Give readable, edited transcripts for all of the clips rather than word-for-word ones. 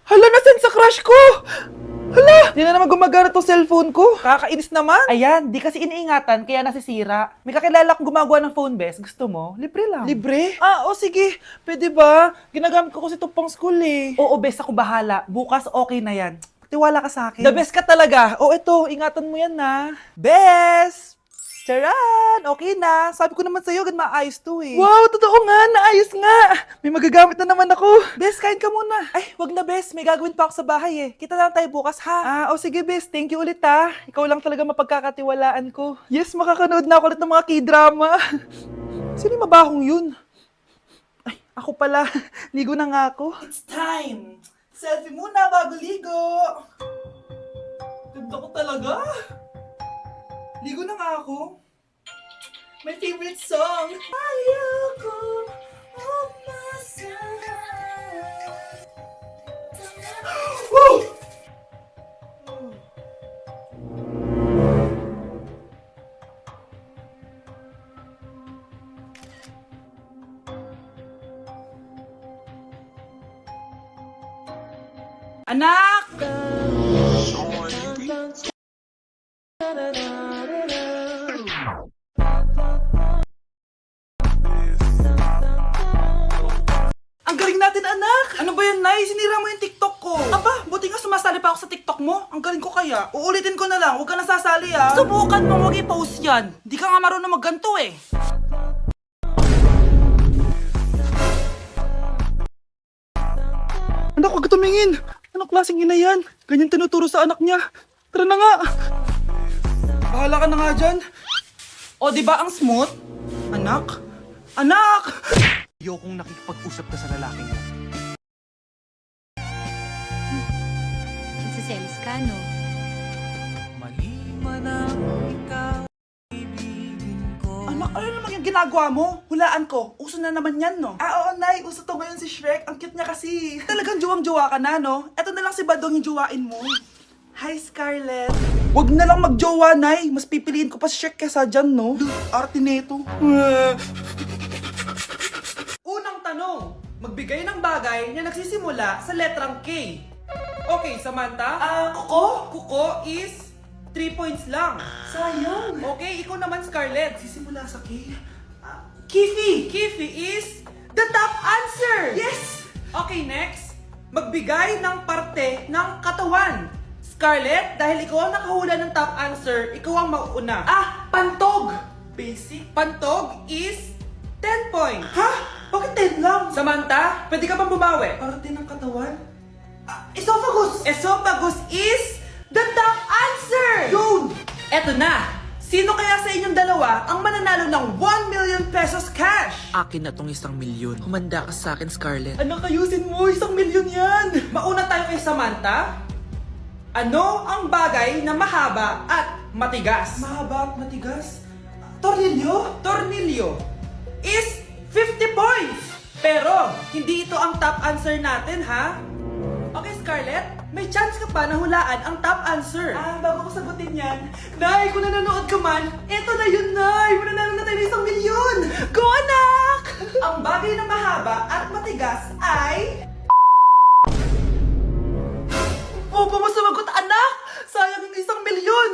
Hala, nasan sa crush ko? Hala, di na naman gumagana tong cellphone ko. Kakainis naman. Ayan, di kasi iniingatan, kaya nasisira. May kakilala akong gumagawa ng phone best. Gusto mo? Libre lang. Libre? Ah, o sige. Pwede ba? Ginagamit ko kasi ito pang school eh. Oo, best, ako bahala. Bukas okay na yan. Tiwala ka sa akin. The best ka talaga. O ito, ingatan mo yan na. Best! Charan! Okay na. Sabi ko naman sa'yo, gan maayos to eh. Wow, totoo nga. Naayos nga. May magagamit na naman ako. Bes, kain ka muna. Ay, wag na Bes. May gagawin pa ako sa bahay eh. Kita na lang tayo bukas ha. O sige Bes. Thank you ulit ha. Ikaw lang talaga mapagkakatiwalaan ko. Yes, makakanood na ako ulit ng mga K-drama. Sino yung mabahong yun? Ay, ako pala. Ligo na nga ako. It's time. Selfie muna bago ligo. Ganda ko talaga. Ligo na nga ako. My favorite song. Ayoko umasahan. Woo! Anak! Ang galing natin, anak! Ano ba yan, Nay? Sinira mo yung TikTok ko. Aba, buti nga sumasali pa ako sa TikTok mo. Ang galing ko kaya. Uulitin ko na lang. Huwag ka nasasali, ah. Subukan mo, huwag i-post yan. Di ka nga marunong magganto, eh. Anak, huwag ka tumingin. Anong klaseng ina yan? Ganyan tinuturo sa anak niya. Tara na nga. Bahala ka na nga dyan. O, di ba ang smooth? Anak? Anak! Ayokong nakikipag-usap ka sa lalaking mo. Nagsiselos ka, no? Mali man ang ikaw, ibigin ko. Anak, ano naman yung ginagawa mo? Hulaan ko. Uso na naman yan, no? Oo, Nay. Uso to ngayon si Shrek. Ang cute niya kasi. Talagang juwang-juwa ka na, no? Eto na lang si Badong yung juwain mo. Hi, Scarlett. Wag na lang magjowa, Nay. Mas pipiliin ko pa si Shrek kesa dyan, no? Arte neto. Unang tanong. Magbigay ng bagay na nagsisimula sa letrang K. Okay, Samantha? Kuko? Kuko is 3 points lang. Sayang. Okay, ikaw naman, Scarlett. Sisimula sa K. Kifi. Kifi is the top answer. Yes. Okay, next. Magbigay ng parte ng katawan. Scarlett, dahil ikaw ang nakahula ng top answer, ikaw ang mauuna. Pantog. Basic. Pantog is 10 points. Ha? Bakit 10 lang? Samantha, pwede ka bang bumawi? Parte ng katawan? Esophagus! Esophagus is the top answer! Yun! Eto na! Sino kaya sa inyong dalawa ang mananalo ng 1 million pesos cash? Akin na tong 1 milyon. Humanda ka sa akin, Scarlett. Anak, ayusin mo! 1 milyon yan! Mauna tayo kay Samantha. Ano ang bagay na mahaba at matigas? Mahaba at matigas? Tornilyo? Tornilyo is 50 points! Pero, hindi ito ang top answer natin, ha? Okay, Scarlett, may chance ka pa na hulaan ang top answer. Bago ko sagutin yan, Nay, kung nanonood ka man, eto na yun, Nay! Mananalo na tayo ng 1 milyon! Go, anak! Ang bagay na mahaba at matigas ay... Opo mo sumagot, anak! Sayang yung 1 milyon!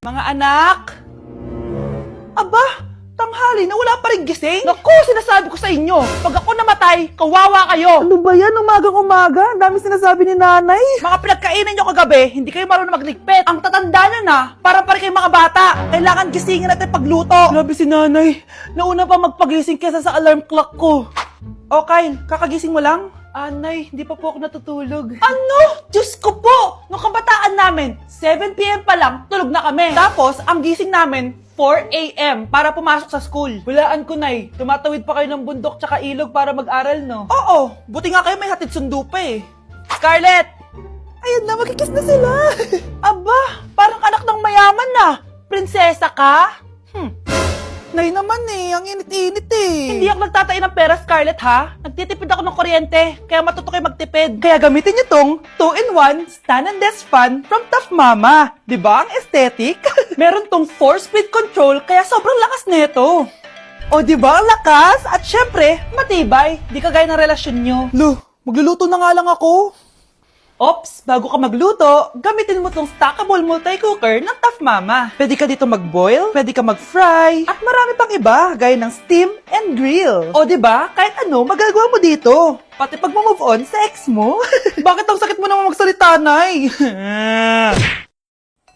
Mga anak! Aba! Tanghali na wala pa rin gising? Naku, sinasabi ko sa inyo, pag ako namatay, kawawa kayo! Ano ba yan? Umagang-umaga? Ang dami sinasabi ni nanay. Mga pinagkainan nyo kagabi, hindi kayo marunong magligpit. Ang tatanda nyo na, parang pa rin kayo mga bata. Kailangan gisingin natin pagluto. Grabe si nanay. Nauna pa magpagising kesa sa alarm clock ko. O Kyle, kakagising mo lang? Nay, hindi pa po ako natutulog. Ano? Diyos ko po! Nung kabataan namin, 7 p.m. pa lang, tulog na kami. Tapos, ang gising namin, 4 a.m. para pumasok sa school. Hulaan ko, Nay. Tumatawid pa kayo ng bundok tsaka ilog para mag-aral, no? Oo. Buti nga kayo may hatid sundo pa eh. Scarlett! Ayun na, magkikis na sila. Aba, parang anak ng mayaman na. Prinsesa ka? Nay naman eh, ang init-init eh. Hindi ako nagtatain ng pera, Scarlett, ha? Nagtitipid ako ng kuryente, kaya matuto kayo magtipid. Kaya gamitin niyo tong 2-in-1 Stand and Desk Fan from Tough Mama. Diba ang aesthetic? Meron tong 4-speed control, kaya sobrang lakas nito. O diba ang lakas? At syempre, matibay. Di kagaya ng relasyon nyo. Lo, Magluluto na nga lang ako. Ops, bago ka magluto, gamitin mo tong stackable multi-cooker ng Tough Mama. Pwede ka dito mag-boil, pwede ka mag-fry, at marami pang iba, gaya ng steam and grill. O diba, kahit ano, magagawa mo dito. Pati pag move on sa ex mo. Bakit ang sakit mo naman magsalita, Nay?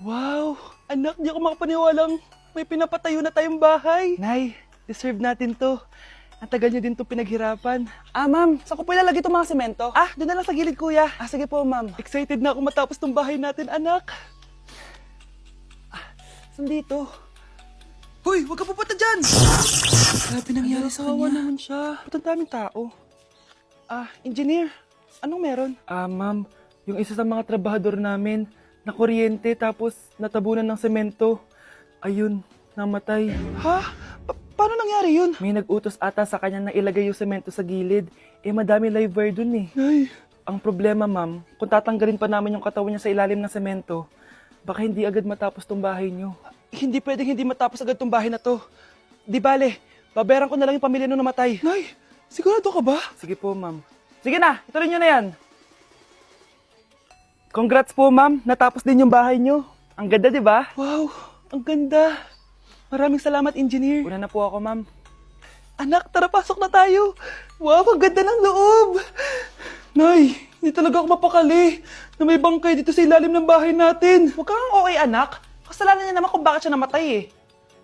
Wow, anak, di ako makapaniwalang may pinapatayo na tayong bahay. Nay, deserve natin to. Ang tagal niyo din itong pinaghirapan. Ma'am, saan ko po ilalagay itong mga semento? Doon na lang sa gilid, kuya. Sige po, ma'am. Excited na ako matapos itong bahay natin, anak. Saan dito? Hoy, huwag ka pupunta dyan! Grabe nangyari sa kanya. Naman siya. Ba't ang daming tao? Engineer, anong meron? Ma'am, yung isa sa mga trabahador namin, na kuryente tapos natabunan ng semento. Ayun, namatay. Ha? Paano nangyari yun? May nag-utos ata sa kanya na ilagay yung semento sa gilid. Madami live wire dun eh. Ay. Ang problema, ma'am, kung tatanggalin pa namin yung katawan niya sa ilalim ng semento, baka hindi agad matapos tong bahay niyo. Hindi pwedeng hindi matapos agad tong bahay na to. Di bale, babayaran ko na lang yung pamilya nung namatay. Nay, sigurado ka ba? Sige po, ma'am. Sige na, ituloy niyo na yan. Congrats po, ma'am. Natapos din yung bahay niyo. Ang ganda, di ba? Wow, ang ganda. Maraming salamat, engineer. Una na po ako, ma'am. Anak, tara, pasok na tayo. Wow, ang ganda ng loob. Nay, hindi talaga ako mapakali na may bangkay dito sa ilalim ng bahay natin. Huwag kang okay, anak. Kasalanan niya naman kung bakit siya namatay eh.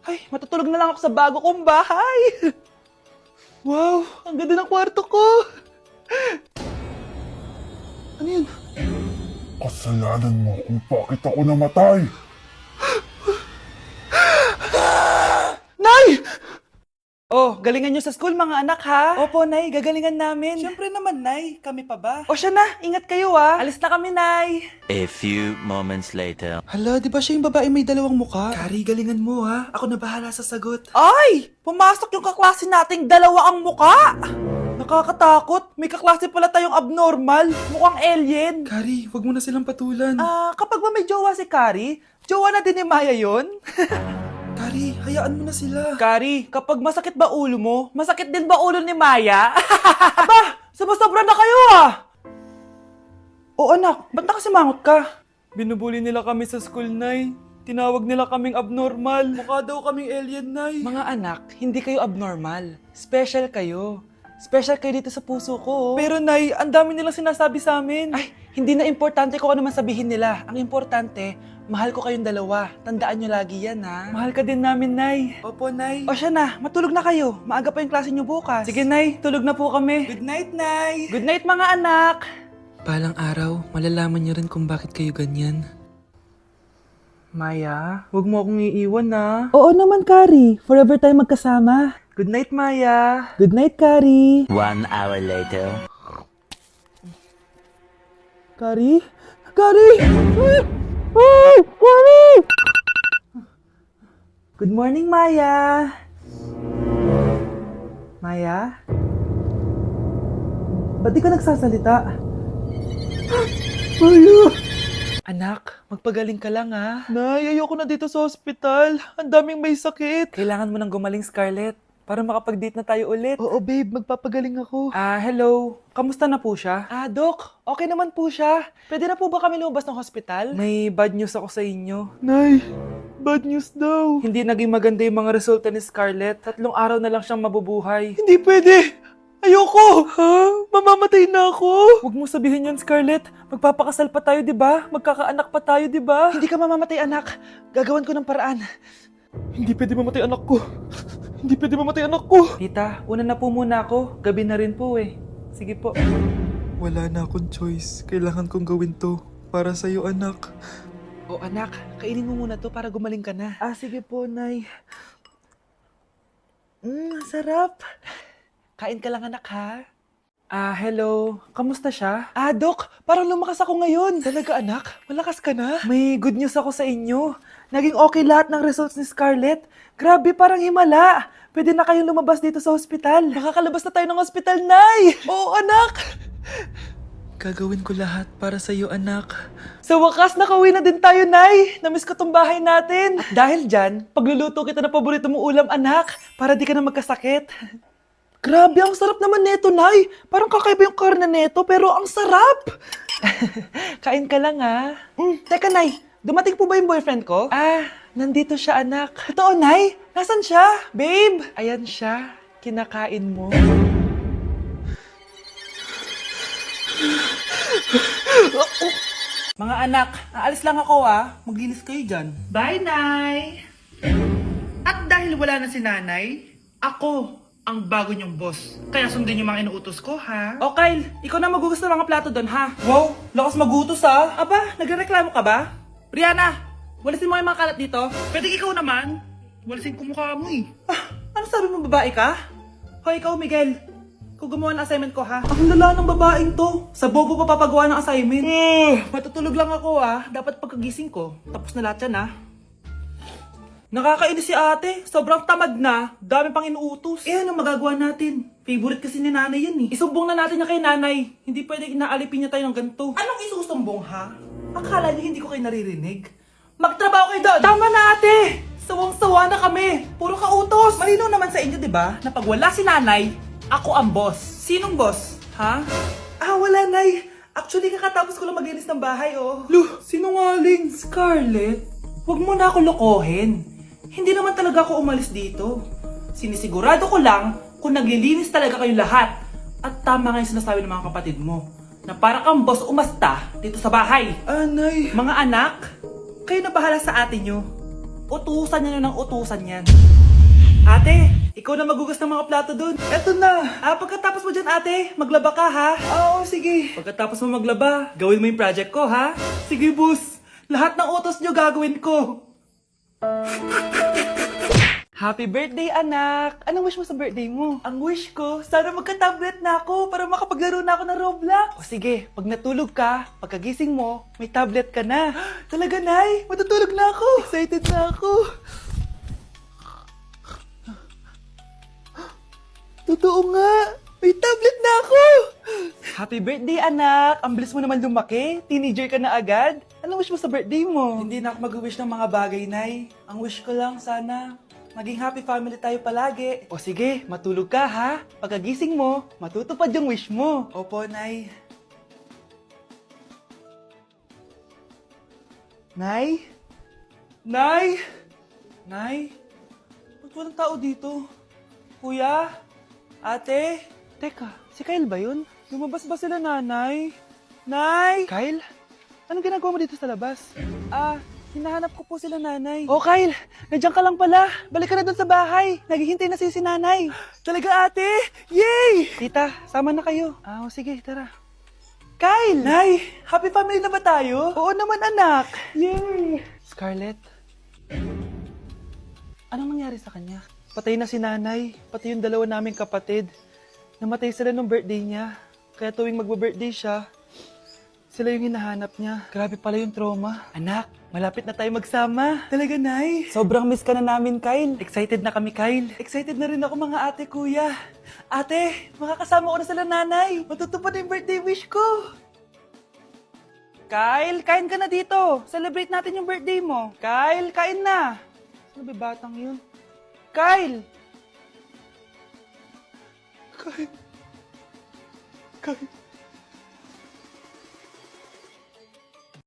Ay, matutulog na lang ako sa bago kong bahay. Wow, ang ganda ng kwarto ko. Ano yun? Kasalanan mo kung bakit ako namatay. Nay! Oh, galingan nyo sa school mga anak ha? Opo, Nay, gagalingan namin. Siyempre naman, Nay. Kami pa ba? O siya na, ingat kayo ha. Alis na kami, Nay. A few moments later. Hala, di ba siya yung babae may dalawang muka? Kari, galingan mo ha. Ako na bahala sa sagot. Ay! Pumasok yung kaklase nating dalawa ang muka! Nakakatakot. May kaklase pala tayong abnormal. Mukhang alien. Kari, wag mo na silang patulan. Kapag ba may jowa si Kari, jowa na din ni Maya yun? Kari, hayaan mo na sila. Kari, kapag masakit ba ulo mo, masakit din ba ulo ni Maya? Aba, sobra na kayo ah! O anak, ba't nakasimangot ka? Binubuli nila kami sa school, Nay. Tinawag nila kaming abnormal. Mukha daw kaming alien, Nay. Mga anak, hindi kayo abnormal. Special kayo. Special kayo dito sa puso ko. Pero Nay, ang dami nilang sinasabi sa amin. Ay, hindi na importante kung ano man sabihin nila. Ang importante, mahal ko kayong dalawa. Tandaan nyo lagi yan, ha? Mahal ka din namin, Nay. Opo, Nay. O siya na, matulog na kayo. Maaga pa yung klase nyo bukas. Sige, Nay. Tulog na po kami. Good night, Nay. Good night, mga anak. Balang araw, malalaman niyo rin kung bakit kayo ganyan. Maya, huwag mo akong iiwan, na. Oo naman, Kari. Forever tayo magkasama. Good night, Maya. Good night, Kari. 1 hour later. Kari? Kari! Ay, Kari! Good morning, Maya. Maya? Ba't di ka nagsasalita? Maya! Anak, magpagaling ka lang ha. Nay, ayoko na dito sa ospital. Ang daming may sakit. Kailangan mo nang gumaling, Scarlett. Para makapag-date na tayo ulit. Oo, babe. Magpapagaling ako. Hello. Kamusta na po siya? Doc. Okay naman po siya. Pwede na po ba kami lumabas ng hospital? May bad news ako sa inyo. Nay, bad news daw. Hindi naging maganda yung mga resulta ni Scarlett. 3 araw na lang siyang mabubuhay. Hindi pwede. Ayoko! Ha? Mamamatay na ako! Huwag mo sabihin yun, Scarlett. Magpapakasal pa tayo, di ba? Magkakaanak pa tayo, di ba? Hindi ka mamamatay, anak. Gagawan ko ng paraan. Hindi pwede mamatay anak ko. Hindi pwede mamatay anak ko. Tita, una na po muna ako. Gabi na rin po eh. Sige po. Wala na akong choice. Kailangan kong gawin to. Para sa'yo, anak. O anak, kainin mo muna to para gumaling ka na. Sige po, Nay. Sarap. Kain ka lang, anak, ha? Hello. Kamusta siya? Doc, parang lumakas ako ngayon. Talaga, anak? Malakas ka na? May good news ako sa inyo. Naging okay lahat ng results ni Scarlett. Grabe, parang himala. Pwede na kayong lumabas dito sa hospital. Makakalabas na tayo ng hospital, Nay! Oo, anak! Gagawin ko lahat para sa iyo, anak. Sa wakas, nakauwi na din tayo, Nay. Namiss ko tong bahay natin. At dahil dyan, pagluluto kita ng paborito mong ulam, anak, para di ka na magkasakit. Grabe, ang sarap naman neto, Nay. Parang kakaiba yung karne neto, pero ang sarap. Kain ka lang, ha? Teka, Nay. Dumating po ba yung boyfriend ko? Ah, nandito siya, anak. Totoo, Nay? Nasaan siya? Babe! Ayan siya. Kinakain mo. Mga anak, aalis lang ako, Maglinis kayo dyan. Bye, Nay! At dahil wala na si Nanay, ako ang bago niyong boss. Kaya sundin yung mga inuutos ko, ha? O Kyle, ikaw na magugas ng mga plato doon, ha? Wow, lakas magutos, ha? Aba, nagrereklamo ka ba? Brianna, walisin mo yung mga kalat dito. Pwede ikaw naman. Walisin ko mukha mo, eh. Ano sabi mo, babae ka? Hoy, ikaw, Miguel. Ikaw gumawa ng assignment ko, ha? Ang lala ng babaeng to. Sa bobo pa papagawa ng assignment. Matutulog lang ako, Dapat pagkagising ko. Tapos na lahat yan, Nakakainis si ate. Sobrang tamad na. Dami pang inuutos. Eh, ano magagawa natin? Favorite kasi ni nanay yan, Isumbong na natin niya kay nanay. Hindi pwede inaalipin niya tayo ng ganito. Anong isusumbong, ha? Akala niyo hindi ko kayo naririnig? Magtrabaho kayo doon! Tama na, ate! Sawang-sawa na kami. Puro kautos. Malinaw naman sa inyo, di ba? Na pag wala si nanay, ako ang boss. Sinong boss? Ha? Wala, nay. Actually, kakatapos ko lang maglinis ng bahay, Luh, sinungaling. Scarlett, huwag mo na ako lokohin. Hindi naman talaga ako umalis dito. Sinisigurado ko lang kung naglilinis talaga kayo lahat. At tama nga yung sinasabi ng mga kapatid mo. Na para kang boss umasta dito sa bahay. Anay. Mga anak, kayo na bahala sa ate nyo. Utusan nyo ng utusan yan. Ate, ikaw na magugas ng mga plato dun. Eto na. Pagkatapos mo dyan, ate, maglaba ka, ha? Oo, sige. Pagkatapos mo maglaba, gawin mo yung project ko, ha? Sige, boss. Lahat ng utos nyo gagawin ko. Happy birthday, anak! Anong wish mo sa birthday mo? Ang wish ko, sana magka-tablet na ako para makapaglaro na ako ng Roblox. O sige, pag natulog ka, pagkagising mo, may tablet ka na. Talaga, Nay? Matutulog na ako. Excited na ako. Totoo nga! May tablet na ako! Happy birthday, anak! Ang bilis mo naman lumaki. Teenager ka na agad. Anong wish mo sa birthday mo? Hindi na ako mag-wish ng mga bagay, Nay. Ang wish ko lang, sana maging happy family tayo palagi. O sige, matulog ka, ha? Pagkagising mo, matutupad yung wish mo. Opo, Nay. Nay? Nay? Nay? Ba't walang tao dito? Kuya? Ate? Teka, si Kyle ba yun? Lumabas ba sila, nanay? Nay? Kyle? Anong ginagawa mo dito sa labas? Hinahanap ko po sila, nanay. Oh, Kyle! Nandiyan ka lang pala. Balik ka na dun sa bahay. Naghihintay na si nanay. Talaga, ate? Yay! Tita, sama na kayo. Sige, tara. Kyle! Nay, happy family na ba tayo? Oo naman, anak. Yay! Scarlett? Anong nangyari sa kanya? Patay na si nanay, pati yung dalawa naming kapatid. Namatay sila nung birthday niya. Kaya tuwing magbe-birthday siya, sila yung hinahanap niya. Grabe pala yung trauma. Anak, malapit na tayo magsama. Talaga, Nay. Sobrang miss ka na namin, Kyle. Excited na kami, Kyle. Excited na rin ako, mga ate, kuya. Ate, makakasama ko na sila, nanay. Matutupad na yung birthday wish ko. Kyle, kain ka na dito. Celebrate natin yung birthday mo. Kyle, kain na. Sino ba batang yun? Kyle! Kyle! Kyle!